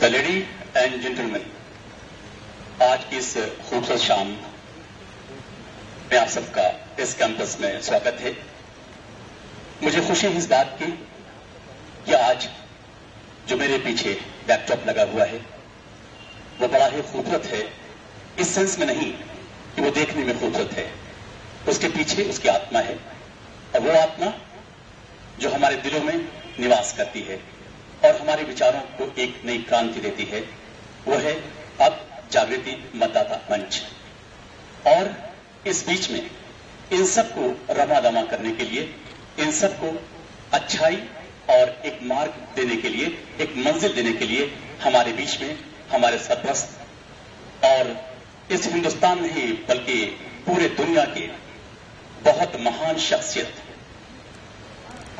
Lady and gentleman, आज की इस खूबसूरत शाम में आप सबका इस कैंपस में स्वागत है। मुझे खुशी है इस बात की कि आज जो मेरे पीछे बैकड्रॉप लगा हुआ है वो बड़ा ही खूबसूरत है। इस सेंस में नहीं कि वो देखने में खूबसूरत है, उसके पीछे उसकी आत्मा है, और वो आत्मा जो हमारे दिलों में निवास करती है और हमारे विचारों को एक नई क्रांति देती है, वो है अब जागृति मतदाता मंच। और इस बीच में इन सबको रमा दमा करने के लिए, इन सबको अच्छाई और एक मार्ग देने के लिए, एक मंजिल देने के लिए हमारे बीच में हमारे सरपरस्त और इस हिंदुस्तान में ही बल्कि पूरे दुनिया के बहुत महान शख्सियत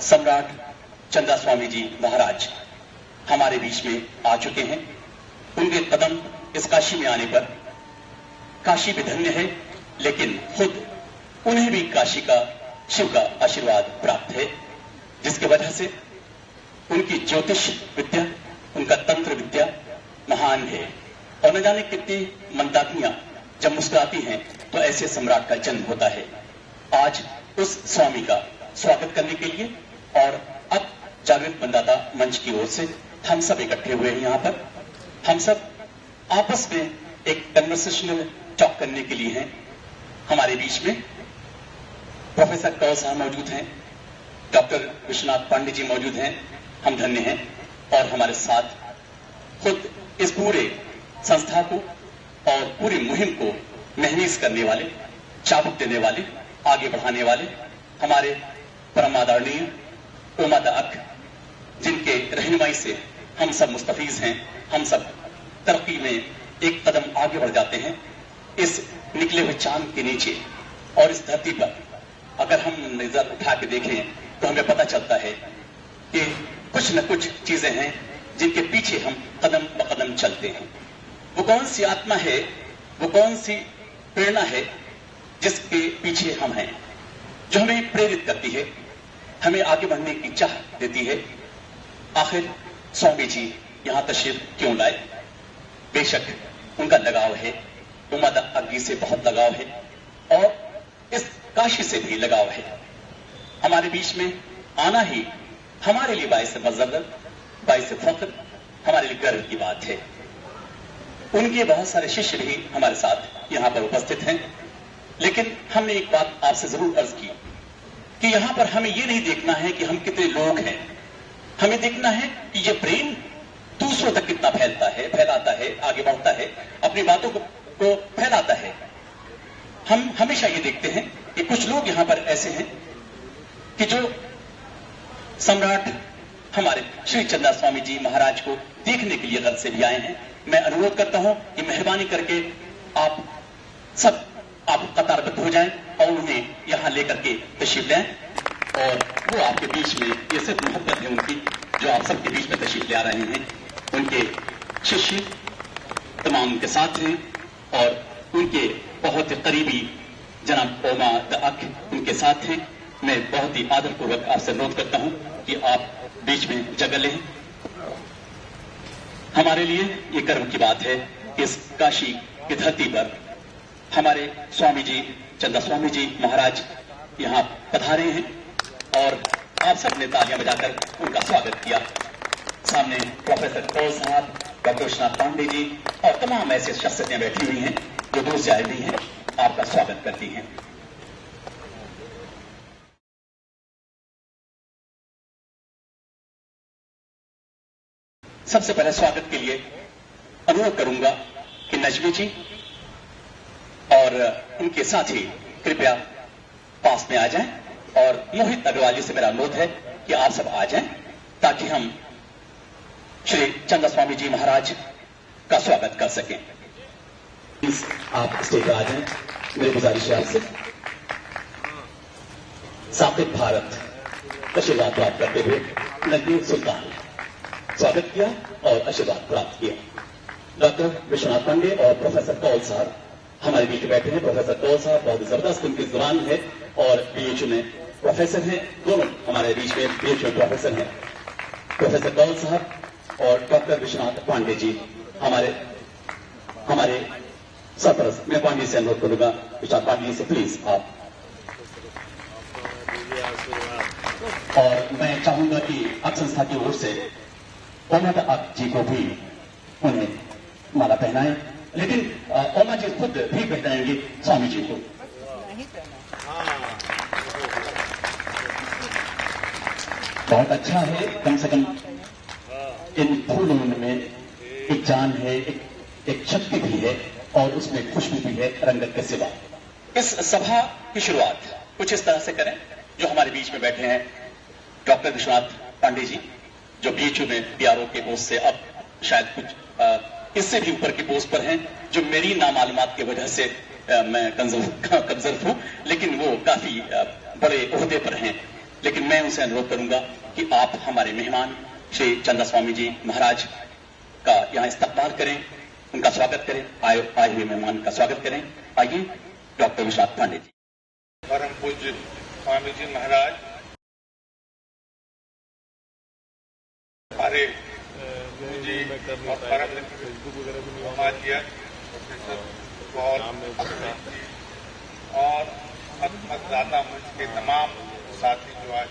सम्राट चंदा स्वामी जी महाराज हमारे बीच में आ चुके हैं। उनके कदम इस काशी में आने पर काशी भी धन्य है, लेकिन खुद उन्हें भी काशी का शिव का आशीर्वाद प्राप्त है, जिसकी वजह से उनकी ज्योतिष विद्या, उनका तंत्र विद्या महान है। और न जाने कितनी मंदाकियां जब मुस्कुराती हैं तो ऐसे सम्राट का जन्म होता है। आज उस स्वामी का स्वागत करने के लिए और अब जागृत मतदाता मंच की ओर से हम सब इकट्ठे हुए हैं। यहाँ पर हम सब आपस में एक कन्वर्सेशनल टॉक करने के लिए हैं। हमारे बीच में प्रोफेसर कौल साहब मौजूद हैं, डॉक्टर विश्वनाथ पांडे जी मौजूद हैं, हम धन्य हैं। और हमारे साथ खुद इस पूरे संस्था को और पूरी मुहिम को महनीज करने वाले, चाबुक देने वाले, आगे बढ़ाने वाले हमारे परम आदरणीय उमद अक, जिनके रहनुमाई से हम सब मुस्तफीज हैं, हम सब तरक्की में एक कदम आगे बढ़ जाते हैं। इस निकले हुए चांद के नीचे और इस धरती पर अगर हम नजर उठा के देखें तो हमें पता चलता है कि कुछ न कुछ चीजें हैं जिनके पीछे हम कदम ब कदम चलते हैं। वो कौन सी आत्मा है, वो कौन सी प्रेरणा है जिसके पीछे हम हैं, जो हमें प्रेरित करती है, हमें आगे बढ़ने की चाह देती है। आखिर स्वामी जी यहां तशरीफ क्यों लाए? बेशक उनका लगाव है, उमद अग्गी से बहुत लगाव है और इस काशी से भी लगाव है। हमारे बीच में आना ही हमारे लिए बाइस मज़रत, बाइस फख्र, हमारे लिए गर्व की बात है। उनके बहुत सारे शिष्य भी हमारे साथ यहां पर उपस्थित हैं, लेकिन हमने एक बात आपसे जरूर अर्ज की कि यहां पर हमें यह नहीं देखना है कि हम कितने लोग हैं, हमें देखना है कि यह प्रेम दूसरों तक कितना फैलाता है, आगे बढ़ता है, अपनी बातों को फैलाता है। हम हमेशा ये देखते हैं कि कुछ लोग यहां पर ऐसे हैं कि जो सम्राट हमारे श्री चंदा स्वामी जी महाराज को देखने के लिए घर से भी आए हैं। मैं अनुरोध करता हूं कि मेहरबानी करके आप सब कतारबद्ध हो जाएं और उन्हें यहां लेकर के तशरीफ लें। और वो आपके बीच में, ये सिर्फ मोहब्बत है उनकी जो आप सबके बीच में तशरीफ ले आ रहे हैं। उनके शिष्य तमाम उनके साथ हैं और उनके बहुत ही करीबी जनाब उमद अक उनके साथ हैं। मैं बहुत ही आदरपूर्वक आपसे अनुरोध करता हूं कि आप बीच में जगह लें। हमारे लिए ये गर्व की बात है कि इस काशी की धरती पर हमारे स्वामी जी चंदा स्वामी जी महाराज यहां पधारे हैं और आप सबने तालियां बजाकर उनका स्वागत किया। सामने प्रोफेसर कौल साहब, डॉक्टर विश्वनाथ पांडे जी और तमाम ऐसे शख्सियतें बैठी हुई हैं जो दूर से आई हुई हैं, आपका स्वागत करती हैं। सबसे पहले स्वागत के लिए अनुरोध करूंगा कि नजमी जी और उनके साथी कृपया पास में आ जाएं, और मोहित अग्रवाल जी से मेरा अनुरोध है कि आप सब आ जाएं ताकि हम श्री चंदा स्वामी जी महाराज का स्वागत कर सकें। प्लीज आप स्टेज पर आ जाएं, मेरी गुजारिश है आपसे। साकिब भारत आशीर्वाद प्राप्त करते हुए नजमीर सुल्तान स्वागत किया और आशीर्वाद प्राप्त किया। डॉक्टर विश्वनाथ पांडे और प्रोफेसर कौल साहब हमारे बीच बैठे हैं। प्रोफेसर कौल साहब बहुत जबरदस्त उनकी जुबान है और बीएचयू में प्रोफेसर हैं, दोनों हमारे बीच में बीएचयू प्रोफेसर हैं। प्रोफेसर कौल साहब और डॉक्टर विश्वनाथ पांडे जी हमारे सरपरस्त। मैं पांडे से अनुरोध करूंगा, विश्वनाथ पांडे जी से प्लीज आप। और मैं चाहूंगा कि अब संस्था की ओर से ओमा जी को भी उन्हें माला पहनाएं, लेकिन ओमा जी खुद भी पहनाएंगे स्वामी जी को। बहुत अच्छा है, कम से कम इन फूलों में एक जान है, एक शक्ति भी है और उसमें खुशबू भी है रंगत के सिवा। इस सभा की शुरुआत कुछ इस तरह से करें। जो हमारे बीच में बैठे हैं डॉक्टर विश्वनाथ पांडे जी, जो बीएचयू में पीआरओ के पोस्ट से अब शायद कुछ इससे भी ऊपर के पोस्ट पर हैं, जो मेरी नामालूमात की वजह से मैं कंजर्व हूं, लेकिन वो काफी बड़े ओहदे पर हैं। लेकिन मैं उनसे अनुरोध करूंगा कि आप हमारे मेहमान श्री चंदा स्वामी जी महाराज का यहां इस्तकबाल करें, उनका स्वागत करें, आए हुए मेहमान का स्वागत करें। आइए डॉक्टर विश्वनाथ पांडे जी। परम पूज्य स्वामी जी महाराज, हमारे जी और परम प्रोफेसर और मतदाता मंच के तमाम साथी जो आज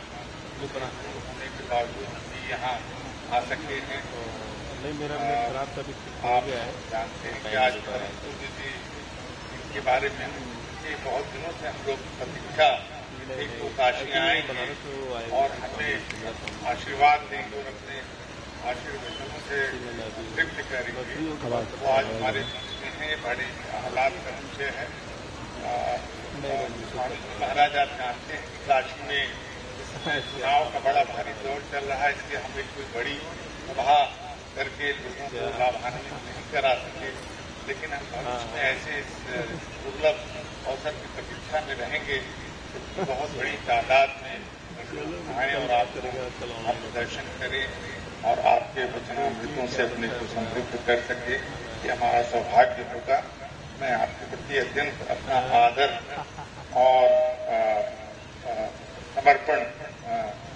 होने के बावजूद भी यहाँ आ सकते हैं। आप जानते हैं कि आज परम पूज्य जी के बारे में बहुत दिनों से हम लोग प्रतीक्षा एक तो काशी आएंगे और हमें आशीर्वाद देंगे और अपने आशीर्वादों से तृप्त करेंगे। वो आज हमारे बीच में है, बड़े हालात का विषय है। स्वामी जी महाराज, आप जानते हैं कि काशी में चुनाव का बड़ा भारी दौर चल रहा है, इसलिए हमें कोई बड़ी सभा करके लोगों को लाभान्वित नहीं करा सके, लेकिन हम भविष्य में ऐसे दुर्लभ अवसर की प्रतीक्षा में रहेंगे तो बहुत बड़ी तादाद में लोग आए और आप दर्शन करें और आपके वचनामृतों से अपने को समृद्ध कर सके, ये हमारा सौभाग्य होगा। मैं आपके प्रति अत्यंत अपना आदर और समर्पण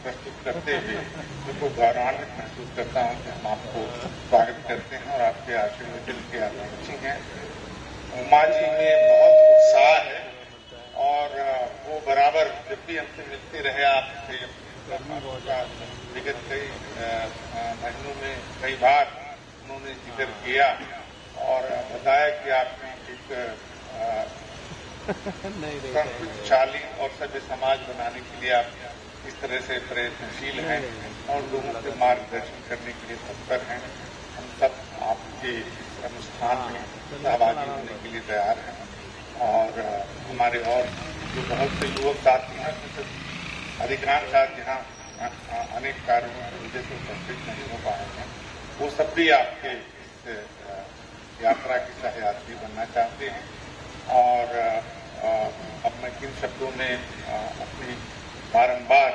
प्रस्तुत करते हुए उनको गौरवान्वित महसूस करता हूँ कि हम आपको स्वागत करते हैं और आपके आशीर्वाद के आकांक्षी हैं। उमा जी में बहुत उत्साह है और वो बराबर जब भी हमसे मिलते रहे, आपसे विगत कई महीनों में कई बार उन्होंने जिक्र किया और बताया कि आपने एक संस्कृतशाली और सभ्य समाज बनाने के लिए आप इस तरह से प्रयत्नशील हैं और लोगों के मार्गदर्शन करने के लिए तत्पर हैं। हम सब आपके अनुष्ठान में सहभागी होने के लिए तैयार हैं और हमारे और जो बहुत से युवक साथी हैं, अधिकांश साथ यहाँ अनेक कारणों की वजह से उपस्थित नहीं हो पाए हैं, वो सब भी आपके इस यात्रा के सहयात्री बनना चाहते हैं। और अब मैं किन शब्दों में अपनी बारंबार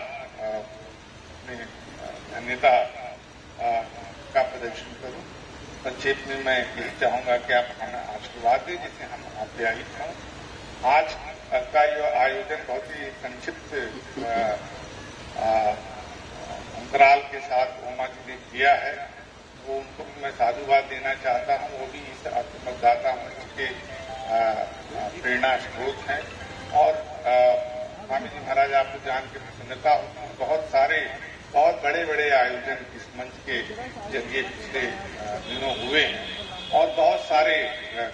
अपनी धन्यता का प्रदर्शन करूं। संक्षेप में मैं यही चाहूंगा कि आप हमें आशीर्वाद दें जिससे हम आप्यायित हों। आज का यह आयोजन बहुत ही संक्षिप्त अंतराल के साथ उमा जी ने किया है, वो उनको भी मैं साधुवाद देना चाहता हूँ। वो भी इस मतदाता मंच के प्रेरणा स्रोत हैं और स्वामी जी महाराज, आपको जान के प्रसन्नता होगी, बहुत बड़े बड़े आयोजन इस मंच के जरिए पिछले दिनों हुए हैं और बहुत सारे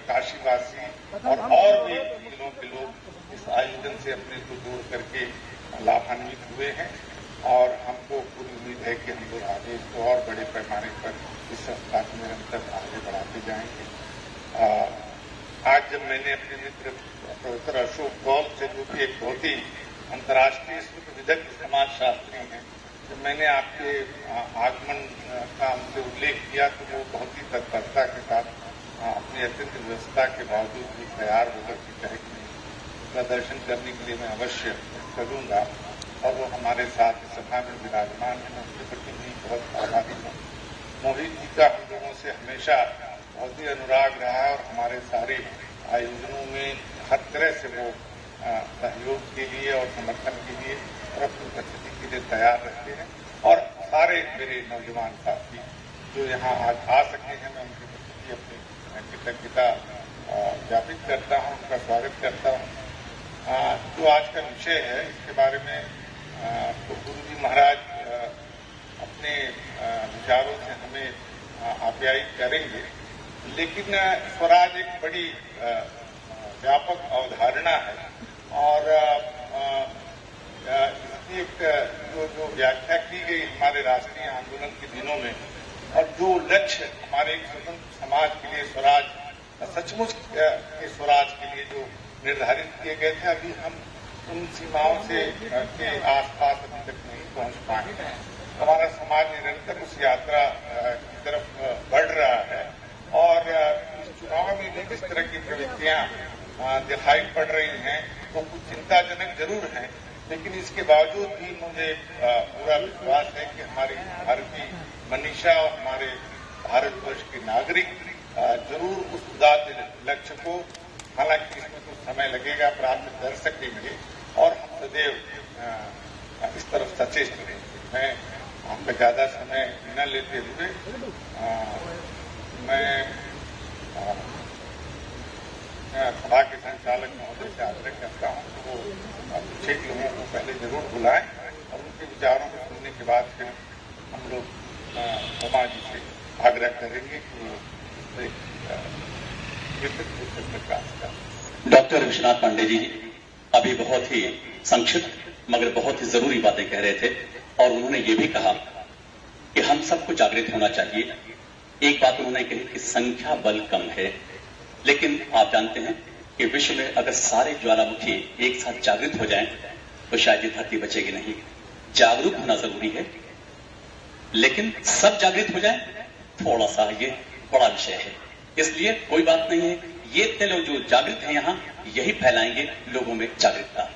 काशीवासी और भी जिलों के लोग इस आयोजन से अपने को जोड़ करके लाभान्वित हुए हैं और हमको पूरी उम्मीद है कि हम लोग आगे इसको और बड़े पैमाने पर इस संस्था को निरंतर आगे बढ़ाते जाएंगे। आज जब मैंने अपने मित्र प्रोफेसर अशोक गौल से, जो कि एक बहुत ही अंतर्राष्ट्रीय विदग्ध समाज शास्त्री हैं, जब मैंने आपके आगमन का उनसे उल्लेख किया तो वो बहुत ही तत्परता के साथ अपनी अत्यंत व्यवस्था के बावजूद भी तैयार होकर के कहे कि उसका दर्शन करने के लिए मैं अवश्य करूंगा और वो हमारे साथ सभा में विराजमान है। उनके प्रति भी बहुत आभारी हूँ। मोहित जी का हम लोगों से हमेशा बहुत ही अनुराग रहा है और हमारे सारे आयोजनों में हर तरह से वो सहयोग के लिए और समर्थन के लिए और अपनी उपस्थिति के लिए तैयार रहते हैं। और सारे मेरे नौजवान साथी जो यहाँ आज आ सके हैं, मैं उनके प्रति अपनी कृतज्ञता ज्ञापित करता हूँ, उनका स्वागत करता हूँ। जो आज का विषय है इसके बारे में तो गुरु जी महाराज अपने विचारों से हमें आप्यायित करेंगे, लेकिन स्वराज एक बड़ी व्यापक अवधारणा है और इसकी एक जो व्याख्या की गई हमारे राष्ट्रीय आंदोलन के दिनों में और जो लक्ष्य हमारे एक स्वतंत्र समाज के लिए स्वराज, सचमुच के स्वराज के लिए जो निर्धारित किए गए थे, अभी हम उन सीमाओं से के आसपास अभी तक नहीं पहुंच पाए हैं। हमारा समाज निरंतर उस यात्रा की तरफ बढ़ रहा है और इस चुनाव में भी जिस तरह की प्रवृत्तियां दिखाई पड़ रही हैं वो कुछ चिंताजनक जरूर हैं, लेकिन इसके बावजूद भी मुझे पूरा विश्वास है कि हमारी भारतीय मनीषा और हमारे भारतवर्ष के नागरिक जरूर उस उदात्त लक्ष्य को, हालांकि इसमें कुछ समय लगेगा, प्राप्त कर सकेंगे और हम सदैव इस तरफ सचेत रहेंगे। मैं आपका ज्यादा समय न लेते हुए मैं सभा के संचालक महोदय से आग्रह करता हूँ कि वो कुछ एक लोगों को पहले जरूर बुलाएं और उनके विचारों को सुनने के बाद फिर हम लोग उमा जी से आग्रह करेंगे कि डॉक्टर विश्वनाथ पांडे जी अभी बहुत ही संक्षिप्त मगर बहुत ही जरूरी बातें कह रहे थे और उन्होंने ये भी कहा कि हम सबको जागृत होना चाहिए। एक बात उन्होंने कही कि संख्या बल कम है, लेकिन आप जानते हैं कि विश्व में अगर सारे ज्वालामुखी एक साथ जागृत हो जाएं तो शायद ये धरती बचेगी नहीं। जागरूक होना जरूरी है, लेकिन सब जागृत हो जाएं थोड़ा सा ये बड़ा विषय है। इसलिए कोई बात नहीं है, ये इतने लोग जो जागृत हैं यहाँ यही फैलाएंगे लोगों में जागरूकता।